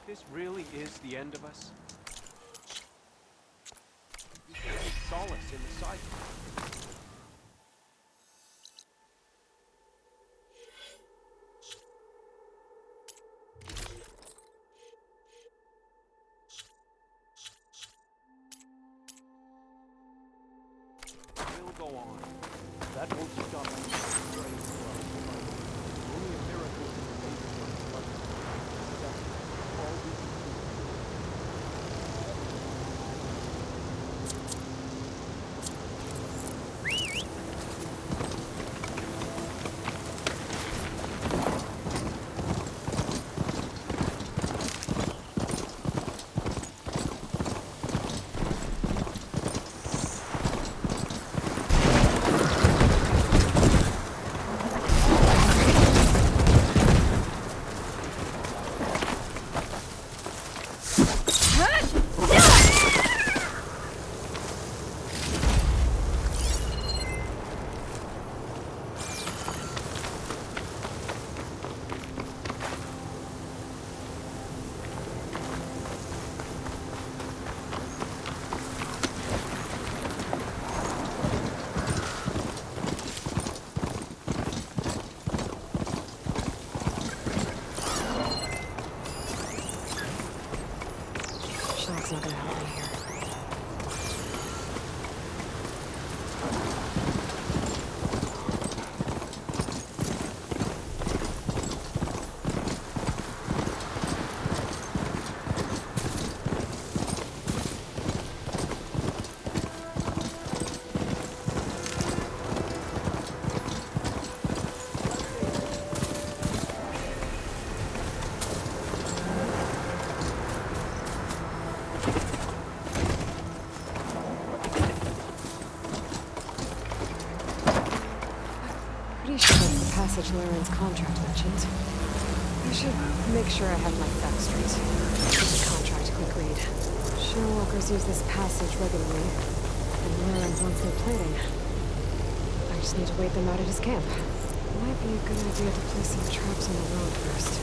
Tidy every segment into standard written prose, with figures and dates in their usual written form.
This really is the end of us? You can take solace in the sight. We'll go on. That won't stop us. Only a miracle can save us from the blood. That's all we can do. Shock's not gonna help me here. Pretty sure that's the passage Laren's contract mentioned. I should make sure I have my facts straight. It's a contract, quick read. Sherewalkers use this passage regularly, and Laren wants their plating. I just need to wait them out at his camp. Might be a good idea to place some traps on the road first.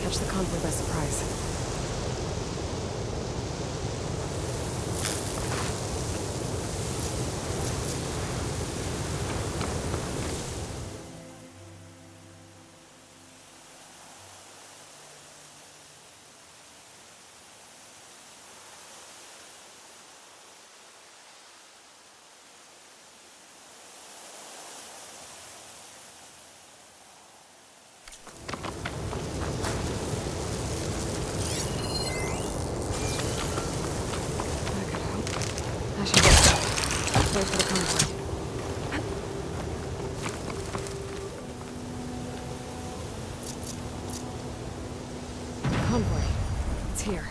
Catch the convoy by surprise. I should wait for the convoy. Convoy. It's here.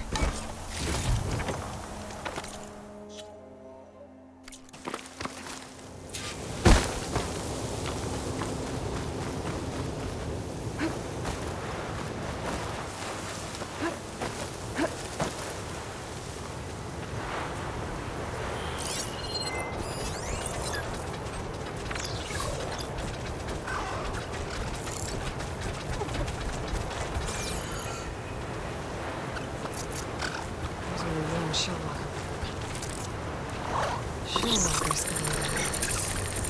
Sherwalker. Sherwalker's got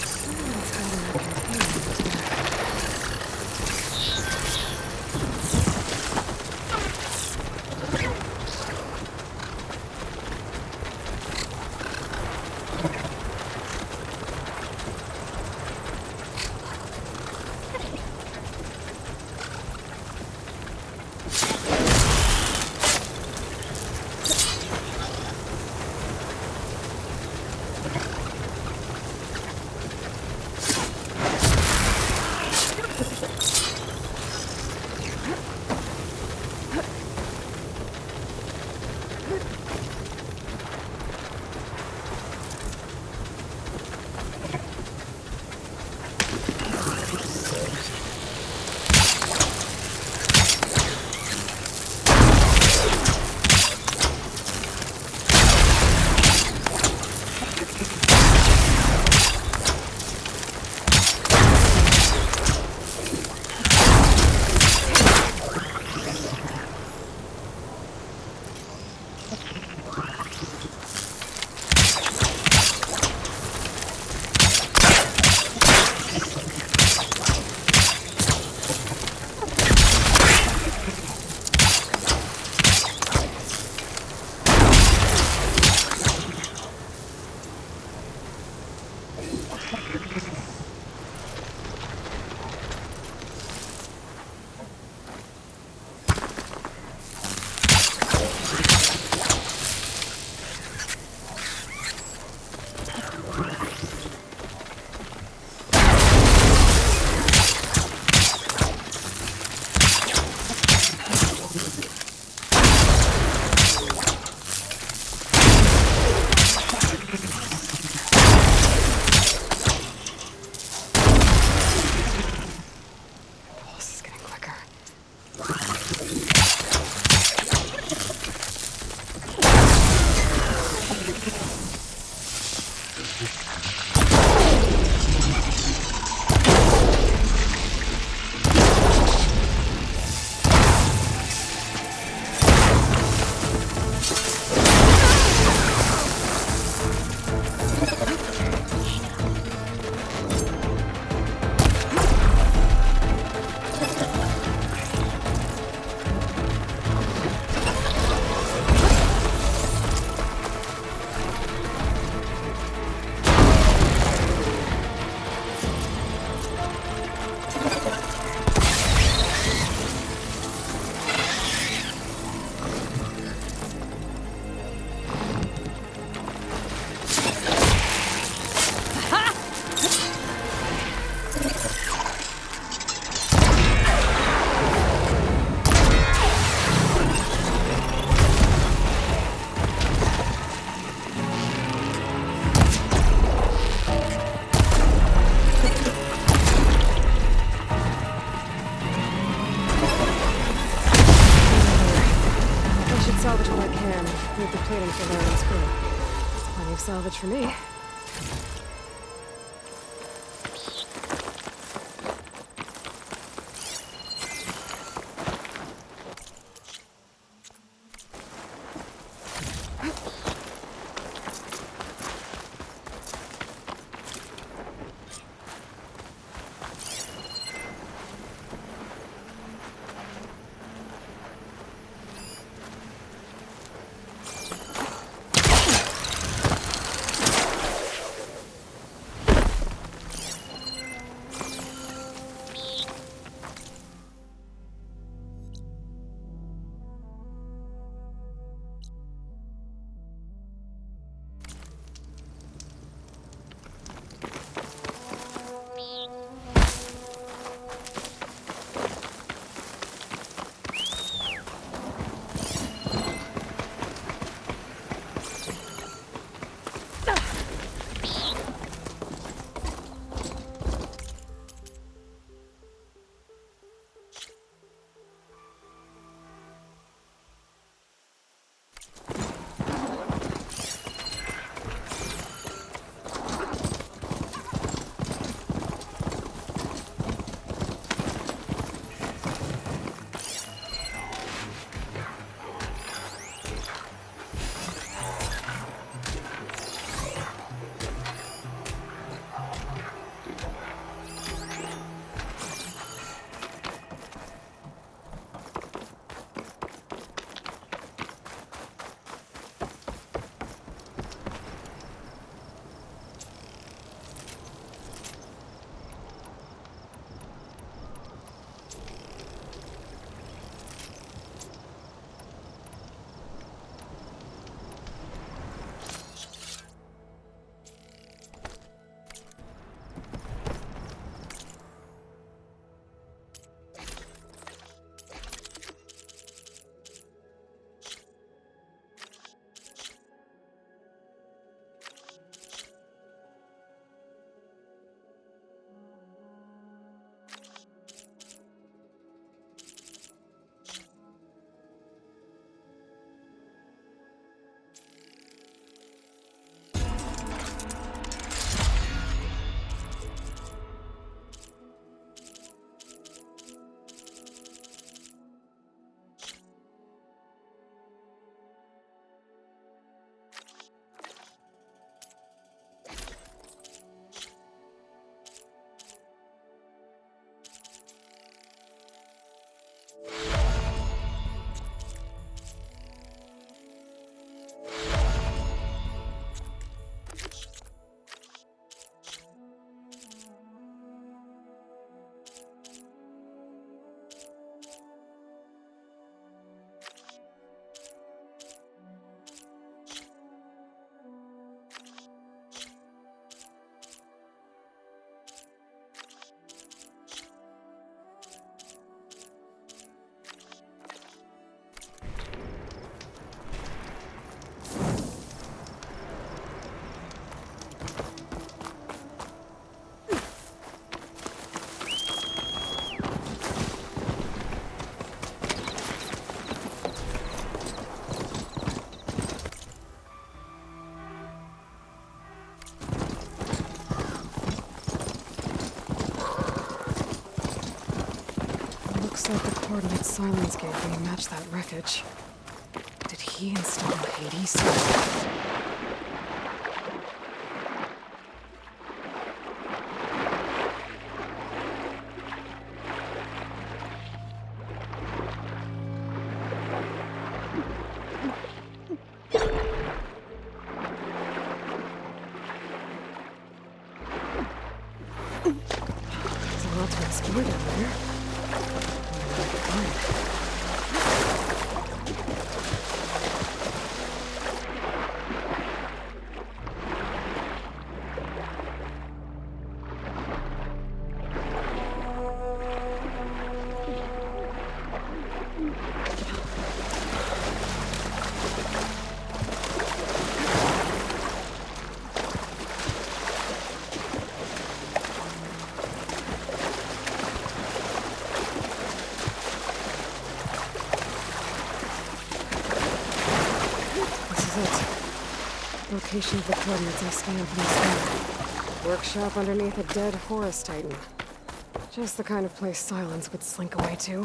someone's hiding a container. salvage what I can. Move the plating for Laren's crew. Plenty of salvage for me. Looks like the coordinates Silence gave me match that wreckage. Did he install Hades? There's a lot to explore down there. is it. Location of the coordinates I scanned from the sky. Workshop underneath a dead forest titan. Just the kind of place Silence would slink away to.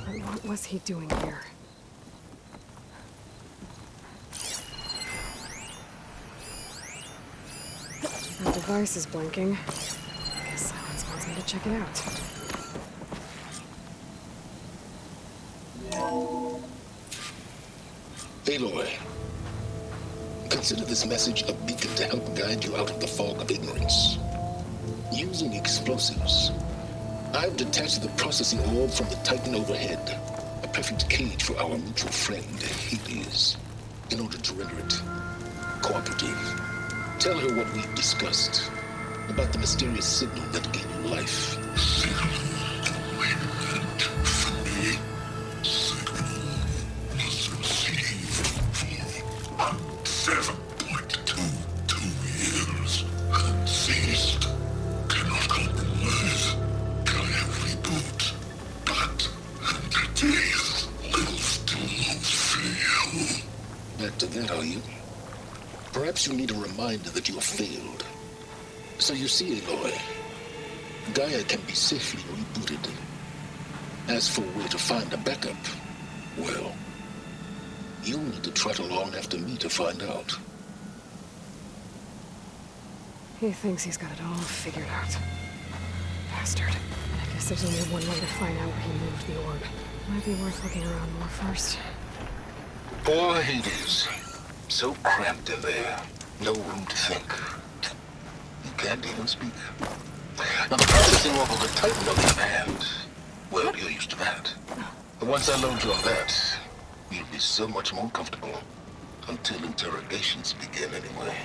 But what was he doing here? That device is blinking. Guess Silence wants me to check it out. Aloy, consider this message a beacon to help guide you out of the fog of ignorance. Using explosives, I've detached the processing orb from the Titan overhead, a perfect cage for our mutual friend, Hades, in order to render it cooperative. Tell her what we've discussed about the mysterious signal that gave you life. Back to that, are you? Perhaps you need a reminder that you have failed. So you see, Aloy, Gaia can be safely rebooted. As for where to find a backup, well, you'll need to trot along after me to find out. He thinks he's got it all figured out. Bastard. I guess there's only one way to find out where he moved the orb. Might be worth looking around more first. Poor Hades. So cramped in there. No room to think. You can't even speak. Now the processing orb of the Titan, on the other hand, well, you're used to that. But once I load you on that, you'll be so much more comfortable. Until interrogations begin anyway.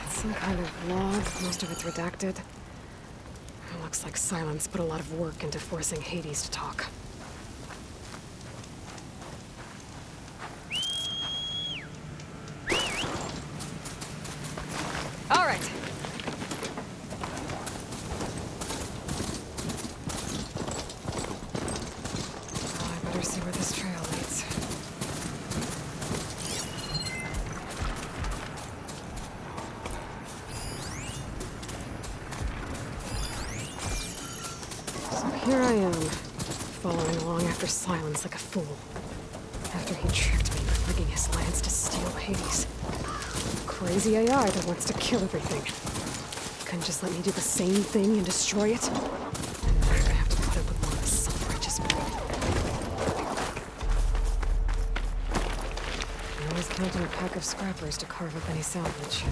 Some kind of log, most of it's redacted. It looks like Silence put a lot of work into forcing Hades to talk. All right. Well, I better see where this trail leads. Here I am, following along after Silence like a fool. After he tricked me by rigging his lance to steal Hades. Crazy AI that wants to kill everything. Couldn't just let me do the same thing and destroy it? And now I'm gonna have to put up with more of his self-righteous bull. I always count on a pack of scrappers to carve up any salvage.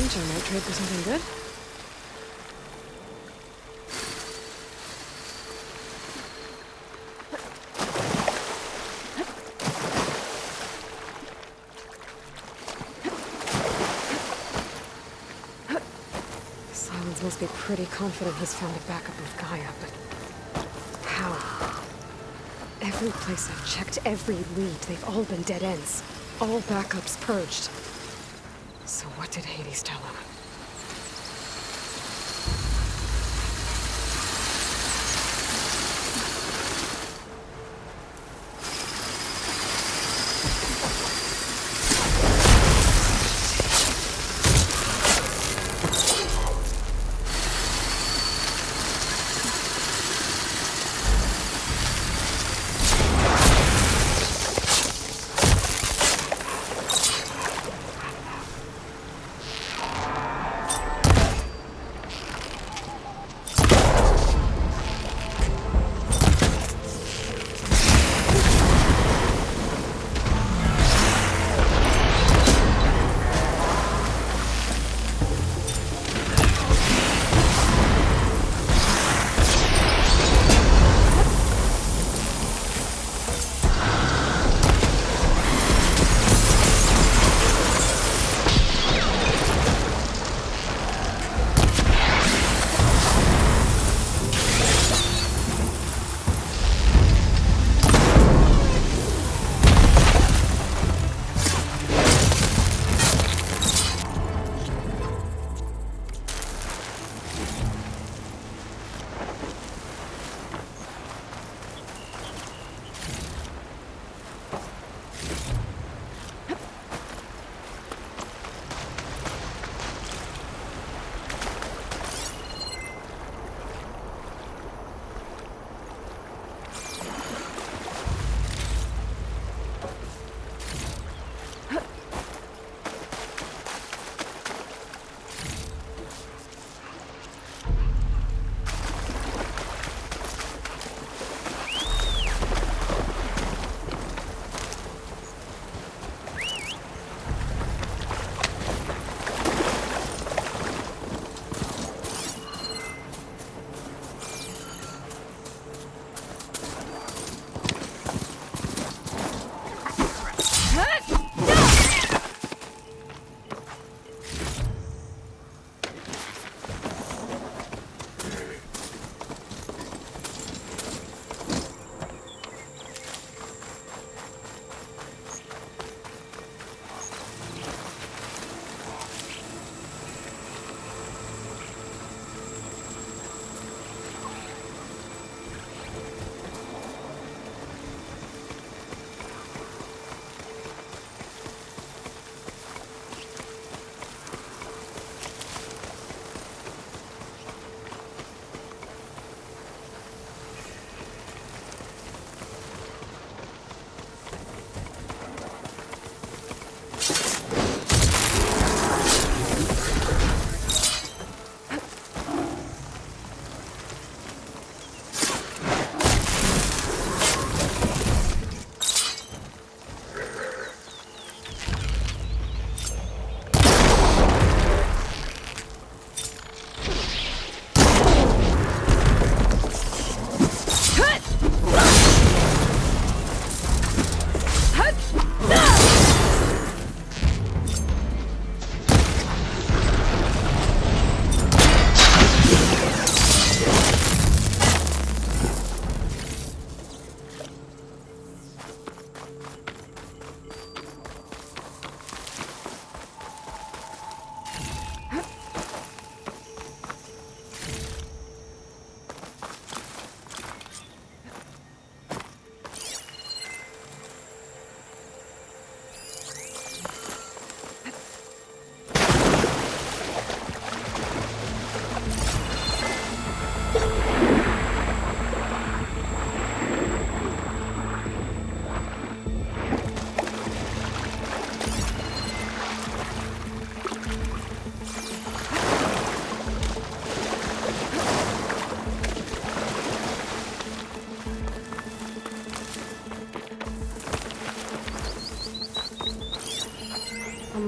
I might trade for something good. Silence must be pretty confident he's found a backup with Gaia, but how? Every place I've checked, every lead, they've all been dead ends. All backups purged. So what did Hades tell him?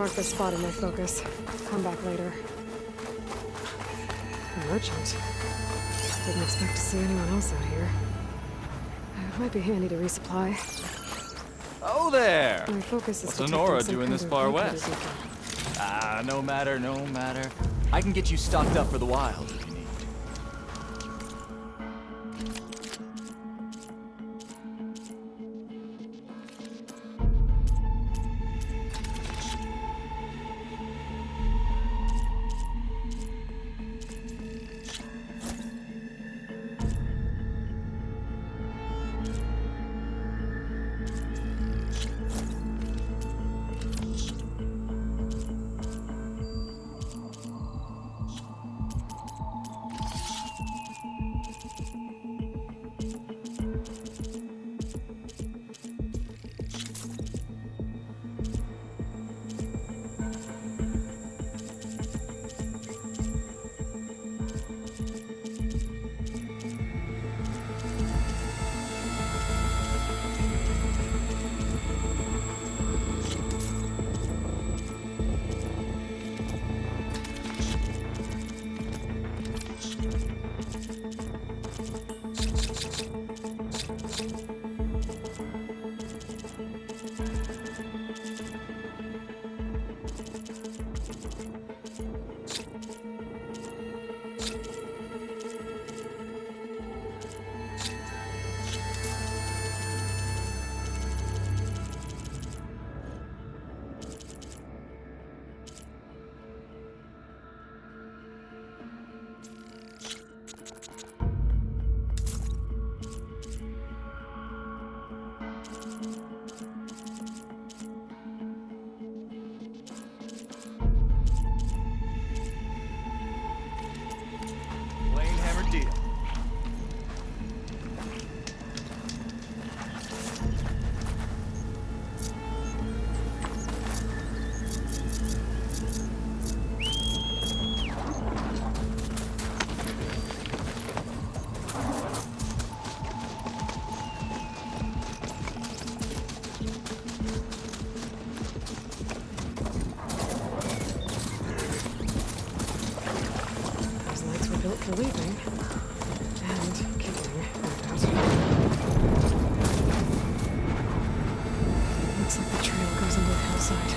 mark this spot in my focus. Come back later. A merchant? Didn't expect to see anyone else out here. It might be handy to resupply. Oh there! My focus is What's detecting Honora some doing kind this of far weapon west? beacon. Ah, no matter, no matter. I can get you stocked up for the wild if you need. Plain hammered deal. Those lights were built for leaping. And kicking, no doubt. Looks like the trail goes into the hillside.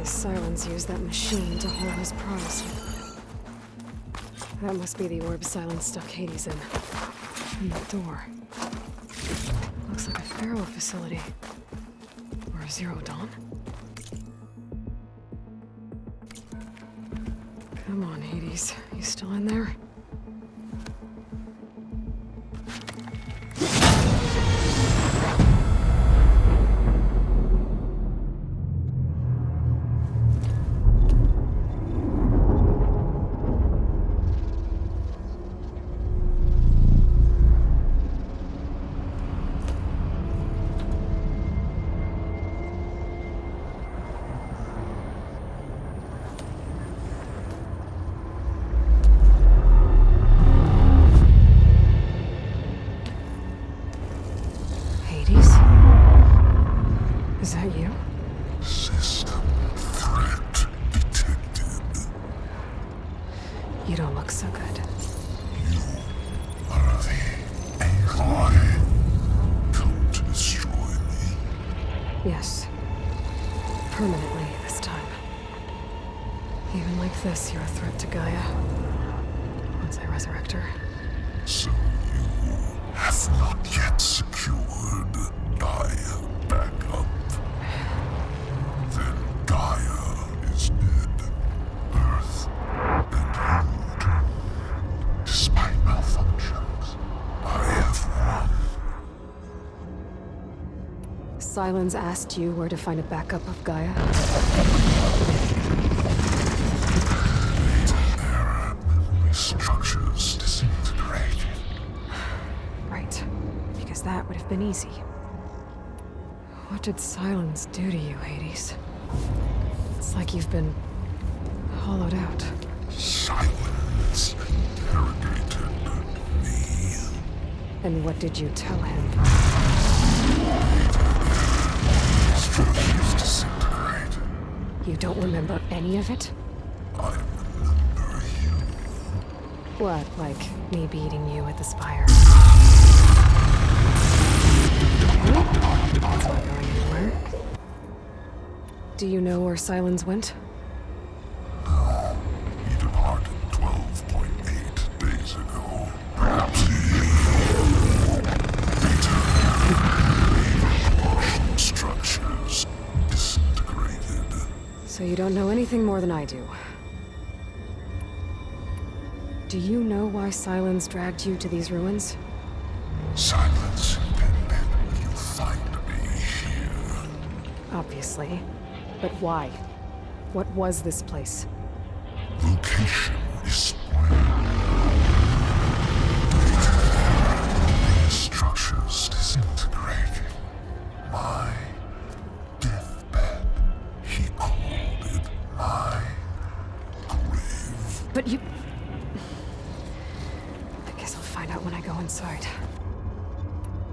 This Silence used that machine to hold his prize. That must be the orb Silence stuck Hades in. And the door. Looks like a Pharaoh facility. Or a Zero Dawn. Come on, Hades. You still in there? Is that you? System threat detected. You don't look so good. You are the Aloy. Come to destroy me. Yes. Permanently this time. Even like this, you're a threat to Gaia. Once I resurrect her. So you have not yet secured Gaia back up. Then Gaia is dead. Earth and you doomed. Despite malfunctions, I have won. Silence asked you where to find a backup of Gaia. There, memory structures disintegrated. Right. Because that would have been easy. What did Silence do to you, Hades? It's like you've been hollowed out. Silence interrogated me. And what did you tell him? Structures disintegrate. You don't remember any of it? I remember you. What, like me beating you at the Spire? It's not going anywhere. Do you know where Silence went? No, he departed 12.8 days ago. Perhaps he... structures disintegrated. So you don't know anything more than I do. Do you know why Silence dragged you to these ruins? Silence intended you find me here. Obviously. But why? What was this place? Location is spoiled. Structures disintegrated. My deathbed. He called it my grave. But you... I guess I'll find out when I go inside.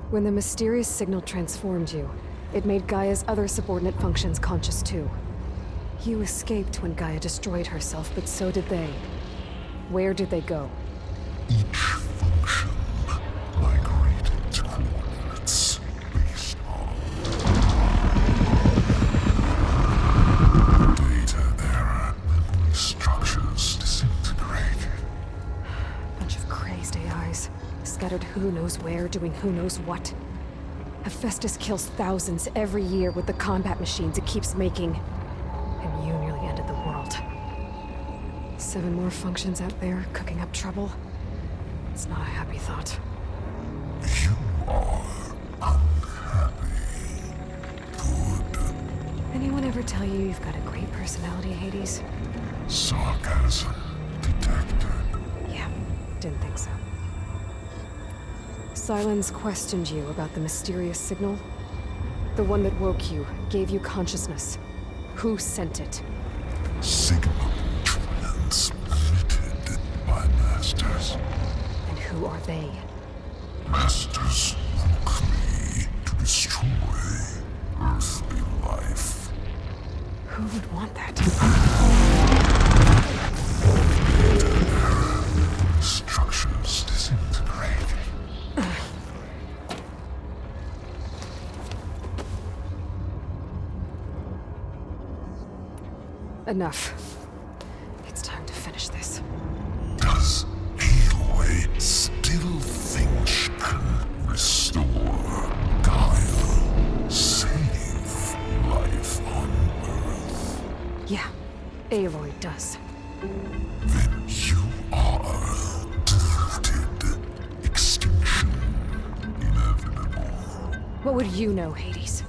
When the mysterious signal transformed you, it made Gaia's other subordinate functions conscious too. You escaped when Gaia destroyed herself, but so did they. Where did they go? Each function migrated to coordinates based on data error. Memory structures disintegrated. Bunch of crazed AIs, scattered who knows where, doing who knows what. Hephaestus kills thousands every year with the combat machines it keeps making. And you nearly ended the world. 7 more functions out there, cooking up trouble. It's not a happy thought. You are unhappy. Good. Anyone ever tell you you've got a great personality, Hades? Sarcasm detected. Yeah, didn't think so. Silence questioned you about the mysterious signal. The one that woke you, gave you consciousness. Who sent it? Signal transmitted by masters. And who are they? Masters woke me to destroy earthly life. Who would want that? Structures disintegrated. Enough. It's time to finish this. Does Aloy still think she can restore Gaia? Save life on Earth? Yeah, Aloy does. Then you are deluded. Extinction inevitable. What would you know, Hades?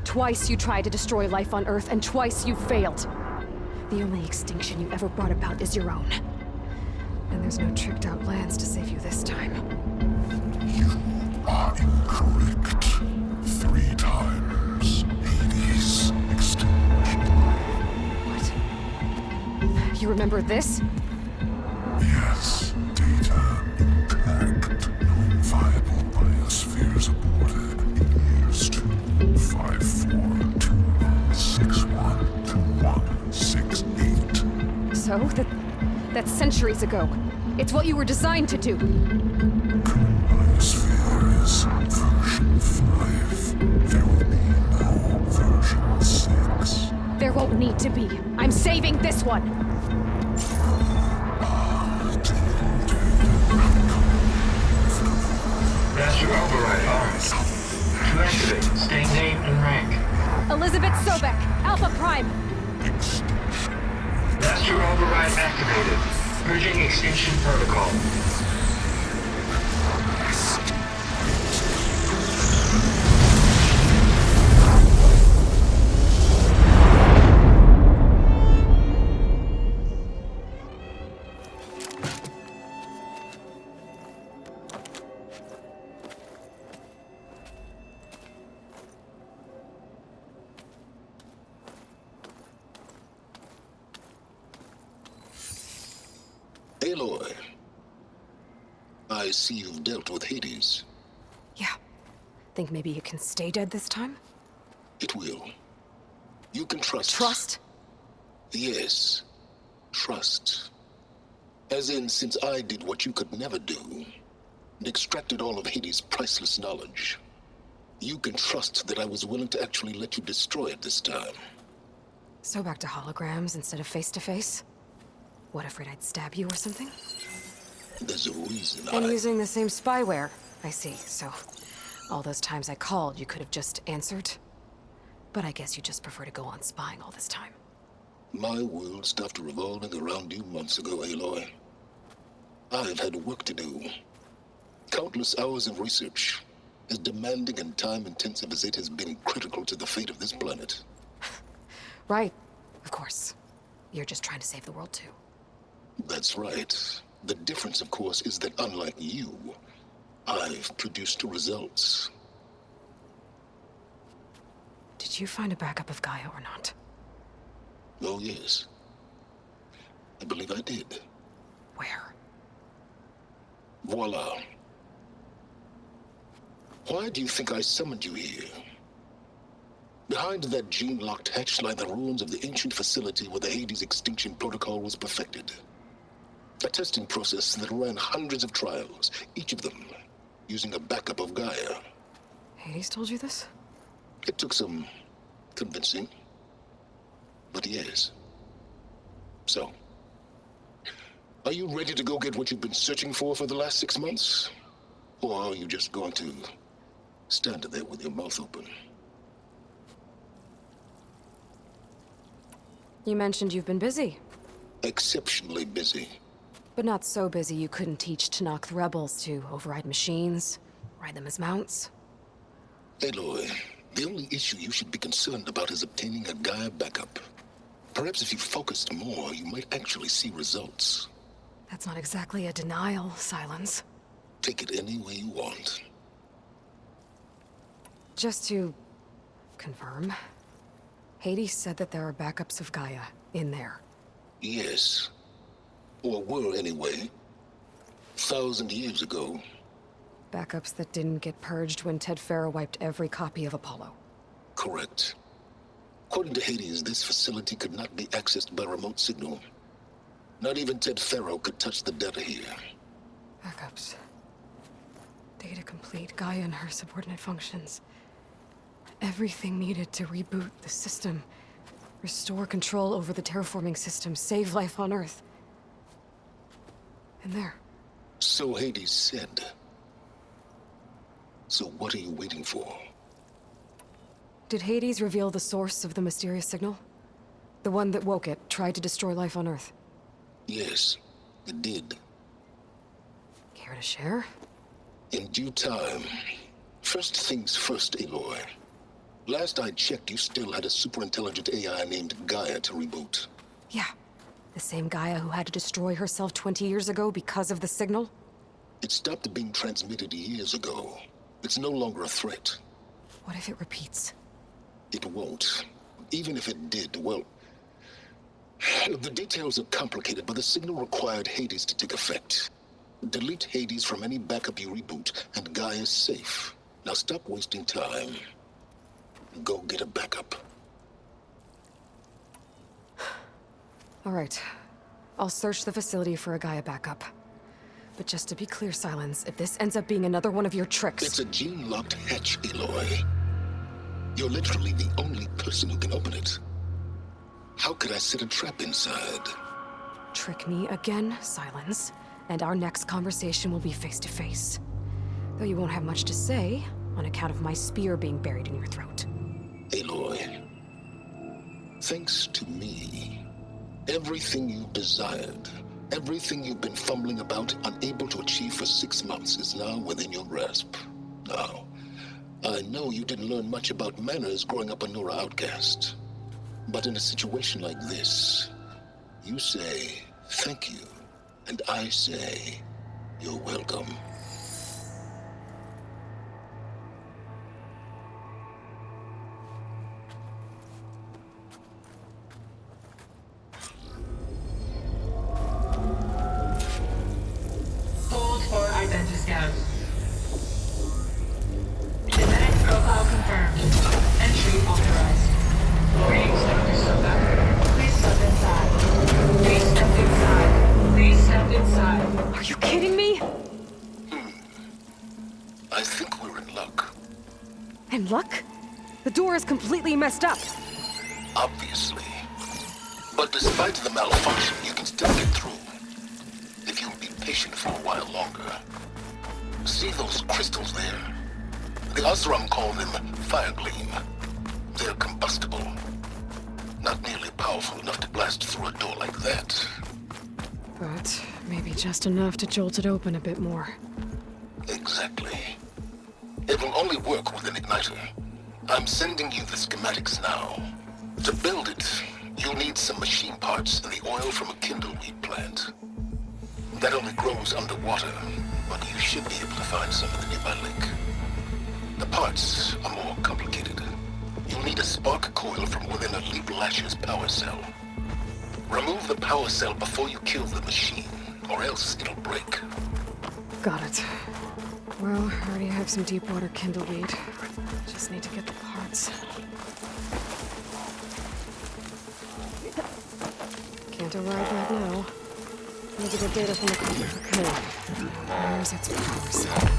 Twice you tried to destroy life on Earth, and twice you failed. The only extinction you ever brought about is your own. And there's no tricked-out plans to save you this time. You are incorrect. 3 times Hades extinction. What? You remember this? Yes, data intact. Non-viable biospheres aborted in years 25421612168. So? That's centuries ago. It's what you were designed to do. Current biosphere is version 5. There will be no version 6. There won't need to be. I'm saving this one. Master override on. To activate, state name and rank. Elizabeth Sobek, Alpha Prime. Master override activated. Purging extinction protocol. Aloy, I see you've dealt with Hades. Yeah. Think maybe you can stay dead this time? It will. You can trust. Trust? Yes. Trust. As in, since I did what you could never do, and extracted all of Hades' priceless knowledge, you can trust that I was willing to actually let you destroy it this time. So back to holograms instead of face-to-face? What, afraid I'd stab you or something? There's a reason And using the same spyware. I see, so... all those times I called, you could have just answered? But I guess you just prefer to go on spying all this time. My world stopped revolving around you months ago, Aloy. I've had work to do. Countless hours of research, as demanding and time-intensive as it has been critical to the fate of this planet. Right, of course. You're just trying to save the world too. That's right. The difference, of course, is that unlike you, I've produced results. Did you find a backup of Gaia or not? Oh, yes. I believe I did. Where? Voila. Why do you think I summoned you here? Behind that gene-locked hatch lie the ruins of the ancient facility where the Hades extinction protocol was perfected. A testing process that ran hundreds of trials, each of them using a backup of Gaia. Hades told you this? It took some convincing, but yes. So, are you ready to go get what you've been searching for the last 6 months? Or are you just going to stand there with your mouth open? You mentioned you've been busy. Exceptionally busy. But not so busy you couldn't teach Tenakth rebels to override machines, ride them as mounts. Aloy, the only issue you should be concerned about is obtaining a Gaia backup. Perhaps if you focused more, you might actually see results. That's not exactly a denial, Silence. Take it any way you want. Just to confirm, Hades said that there are backups of Gaia in there. Yes. Or were anyway. 1,000 years ago. Backups that didn't get purged when Ted Faro wiped every copy of Apollo. Correct. According to Hades, this facility could not be accessed by remote signal. Not even Ted Faro could touch the data here. Backups. Data complete, Gaia and her subordinate functions. Everything needed to reboot the system. Restore control over the terraforming system. Save life on Earth. And there. So Hades said. So what are you waiting for? Did Hades reveal the source of the mysterious signal? The one that woke it, tried to destroy life on Earth? Yes, it did. Care to share? In due time. First things first, Aloy. Last I checked, you still had a super-intelligent AI named Gaia to reboot. Yeah. The same Gaia who had to destroy herself 20 years ago because of the signal? It stopped being transmitted years ago. It's no longer a threat. What if it repeats? It won't. Even if it did, well... The details are complicated, but the signal required Hades to take effect. Delete Hades from any backup you reboot, and Gaia's safe. Now stop wasting time. Go get a backup. All right. I'll search the facility for a Gaia backup. But just to be clear, Silence, if this ends up being another one of your tricks... It's a gene-locked hatch, Aloy. You're literally the only person who can open it. How could I set a trap inside? Trick me again, Silence, and our next conversation will be face-to-face. Though you won't have much to say, on account of my spear being buried in your throat. Aloy, thanks to me, everything you desired, everything you've been fumbling about, unable to achieve for 6 months, is now within your grasp. Now, I know you didn't learn much about manners growing up a Nora outcast. But in a situation like this, you say, thank you, and I say, you're welcome. Hold for Identiscan. Genetic profile confirmed. Entry authorized. Greetings, Dr. Soka. Please step inside. Please step inside. Please step inside. Are you kidding me? I think we're in luck. And luck? The door is completely messed up. Obviously. But despite the malfunction, you can still get through. If you'll be patient for a while longer. See those crystals there? The Osram call them Firegleam. They're combustible. Not nearly powerful enough to blast through a door like that. But maybe just enough to jolt it open a bit more. Exactly. It will only work with an igniter. I'm sending you the schematics now. To build it, you'll need some machine parts and the oil from a kindleweed plant. That only grows underwater, but you should be able to find some in the nearby lake. The parts are more complicated. You'll need a spark coil from within a Leap Lasher's power cell. Remove the power cell before you kill the machine, or else it'll break. Got it. Well, I already have some deep water kindleweed. Just need to get the parts. Can't arrive right now. Need to get data from the computer code. Where's its power cell?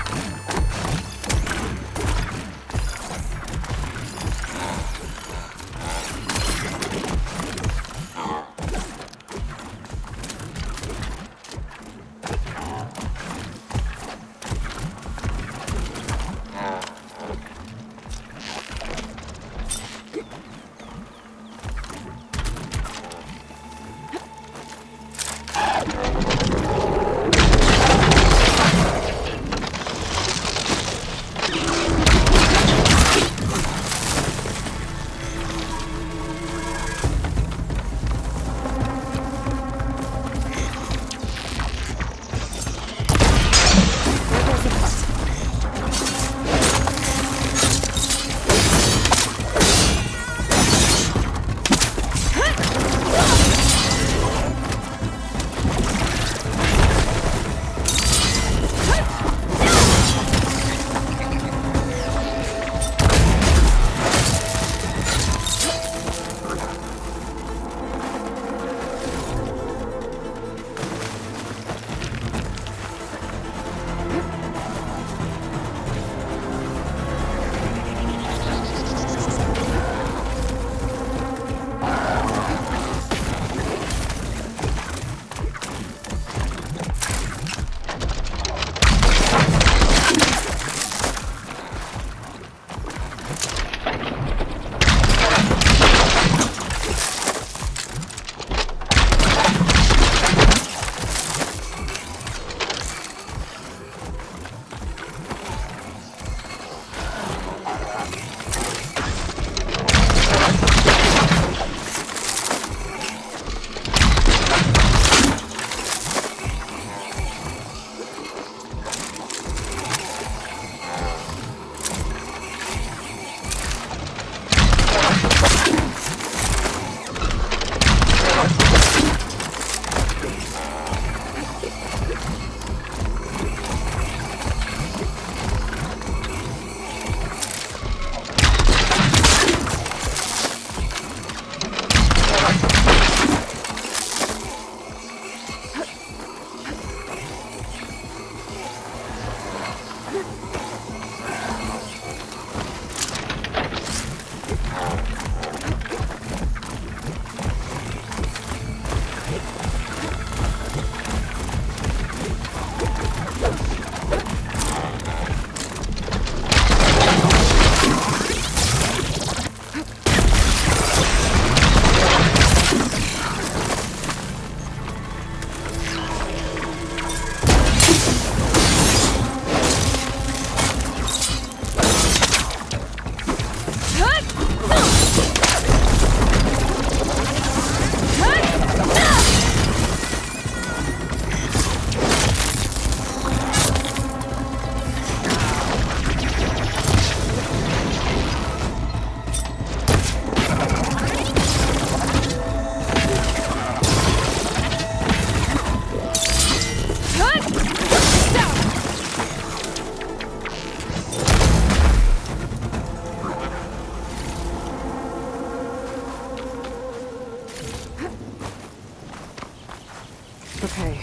Okay,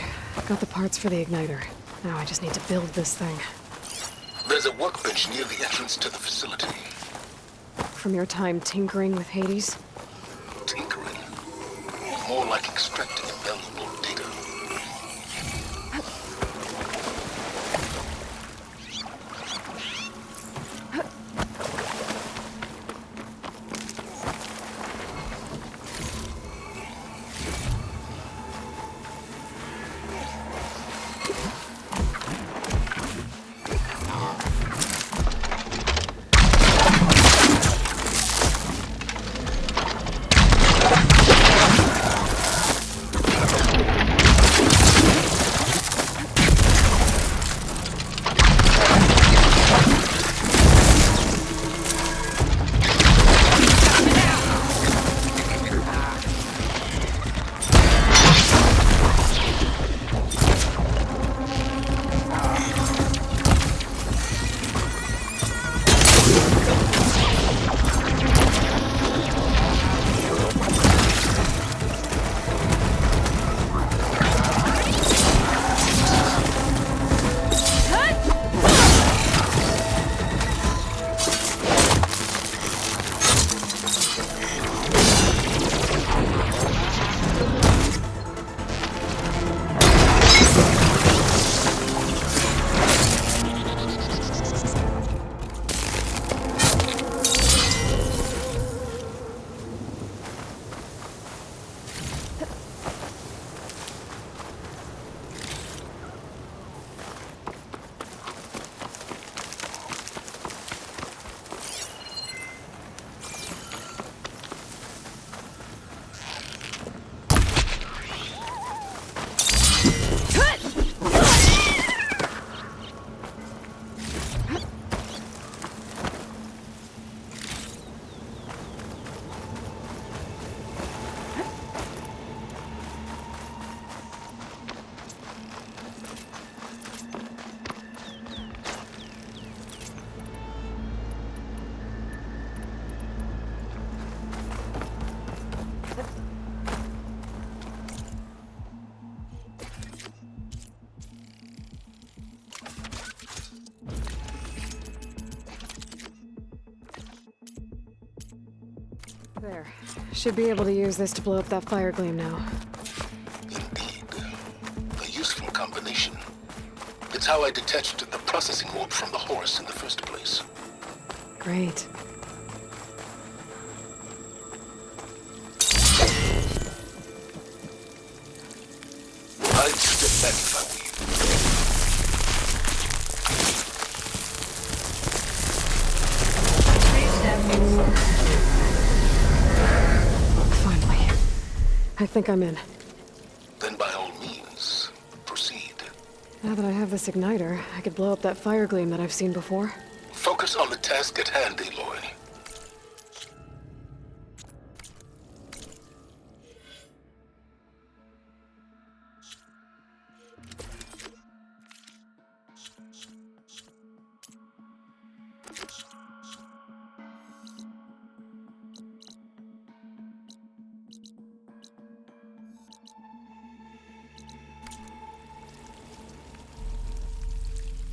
got the parts for the igniter. Now I just need to build this thing. There's a workbench near the entrance to the facility. From your time tinkering with Hades? Tinkering. More like extracting valuable data. There. Should be able to use this to blow up that fire gleam now. Indeed. A useful combination. It's how I detached the processing orb from the horse in the first place. Great. I'd step back if I were you. 3 step Finally. I think I'm in. Then by all means, proceed. Now that I have this igniter, I could blow up that fire gleam that I've seen before. Focus on the task at hand, Aloy.